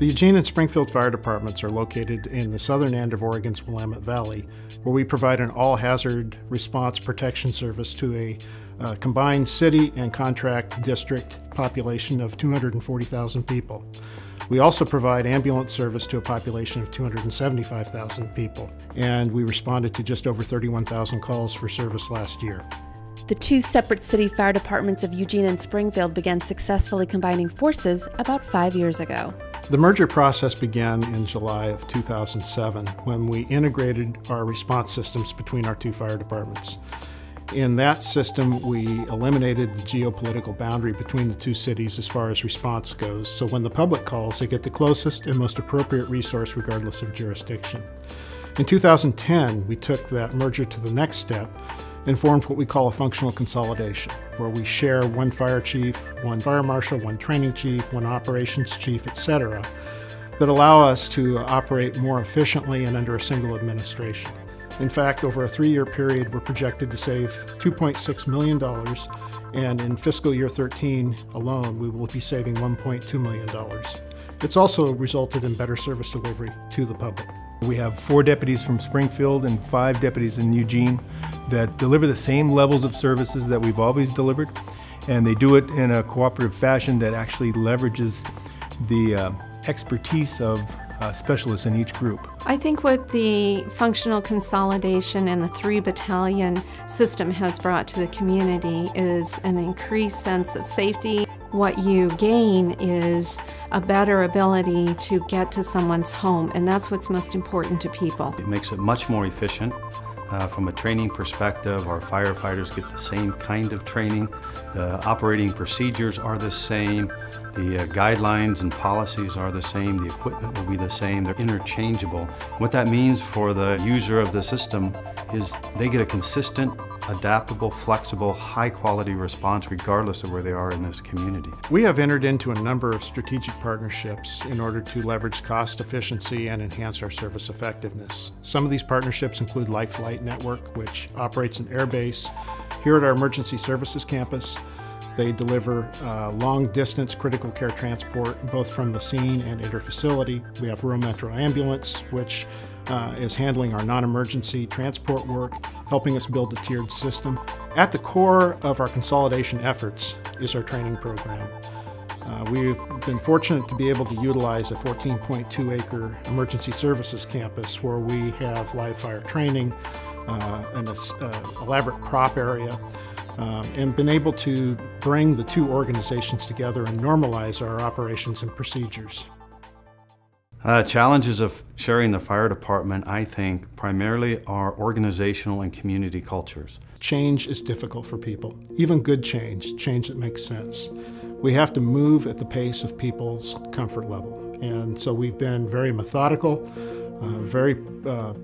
The Eugene and Springfield Fire Departments are located in the southern end of Oregon's Willamette Valley, where we provide an all-hazard response protection service to a combined city and contract district population of 240,000 people. We also provide ambulance service to a population of 275,000 people, and we responded to just over 31,000 calls for service last year. The two separate city fire departments of Eugene and Springfield began successfully combining forces about 5 years ago. The merger process began in July of 2007 when we integrated our response systems between our two fire departments. In that system, we eliminated the geopolitical boundary between the two cities as far as response goes, so when the public calls, they get the closest and most appropriate resource regardless of jurisdiction. In 2010, we took that merger to the next step and formed what we call a functional consolidation, where we share one fire chief, one fire marshal, one training chief, one operations chief, etc., that allow us to operate more efficiently and under a single administration. In fact, over a 3-year period, we're projected to save $2.6 million, and in fiscal year 13 alone, we will be saving $1.2 million. It's also resulted in better service delivery to the public. We have 4 deputies from Springfield and 5 deputies in Eugene that deliver the same levels of services that we've always delivered, and they do it in a cooperative fashion that actually leverages the expertise of specialists in each group. I think what the functional consolidation and the 3-battalion system has brought to the community is an increased sense of safety. What you gain is a better ability to get to someone's home, and that's what's most important to people. It makes it much more efficient. From a training perspective, our firefighters get the same kind of training. The operating procedures are the same. The guidelines and policies are the same. The equipment will be the same. They're interchangeable. What that means for the user of the system is they get a consistent, adaptable, flexible, high-quality response regardless of where they are in this community. We have entered into a number of strategic partnerships in order to leverage cost efficiency and enhance our service effectiveness. Some of these partnerships include Life Flight Network, which operates an air base here at our emergency services campus. They deliver long-distance critical care transport, both from the scene and inter-facility. We have Rural Metro Ambulance, which is handling our non-emergency transport work, helping us build a tiered system. At the core of our consolidation efforts is our training program. We've been fortunate to be able to utilize a 14.2-acre emergency services campus where we have live fire training and an elaborate prop area, and been able to bring the two organizations together and normalize our operations and procedures. Challenges of sharing the fire department, I think, primarily are organizational and community cultures. Change is difficult for people, even good change that makes sense. We have to move at the pace of people's comfort level, and so we've been very methodical, very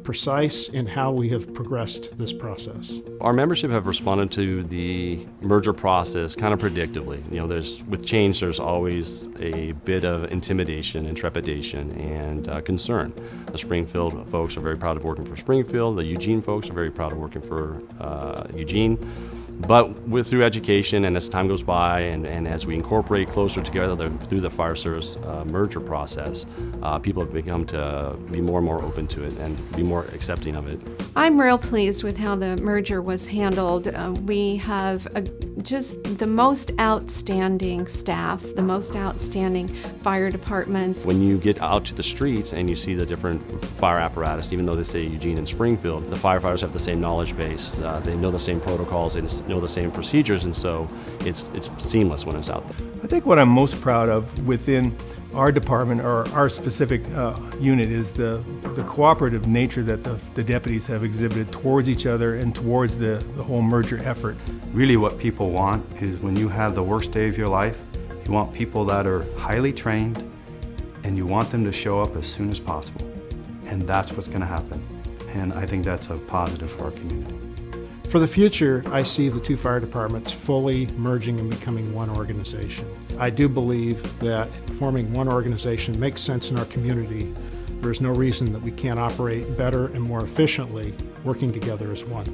precise in how we have progressed this process. Our membership have responded to the merger process kind of predictably. You know, with change, there's always a bit of intimidation and trepidation and concern. The Springfield folks are very proud of working for Springfield. The Eugene folks are very proud of working for Eugene. But through education and as time goes by and as we incorporate closer together through the fire service merger process, people have become to be more and more open to it and be more accepting of it. I'm real pleased with how the merger was handled. We have just the most outstanding staff, the most outstanding fire departments. When you get out to the streets and you see the different fire apparatus, even though they say Eugene and Springfield, the firefighters have the same knowledge base, they know the same protocols, they know the same procedures, and so it's seamless when it's out there. I think what I'm most proud of within our department or our specific unit is the cooperative nature that the deputies have exhibited towards each other and towards the whole merger effort. Really what people want is when you have the worst day of your life, you want people that are highly trained and you want them to show up as soon as possible. And that's what's going to happen. And I think that's a positive for our community. For the future, I see the two fire departments fully merging and becoming one organization. I do believe that forming one organization makes sense in our community. There's no reason that we can't operate better and more efficiently working together as one.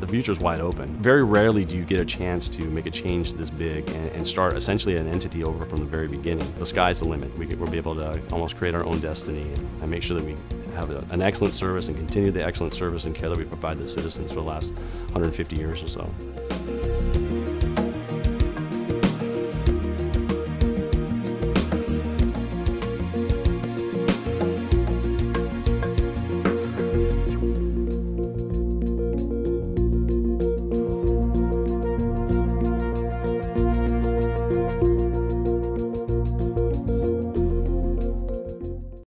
the future's wide open. Very rarely do you get a chance to make a change this big and start essentially an entity over from the very beginning. The sky's the limit. We'll be able to almost create our own destiny and make sure that we have an excellent service and continue the excellent service and care that we provide the citizens for the last 150 years or so.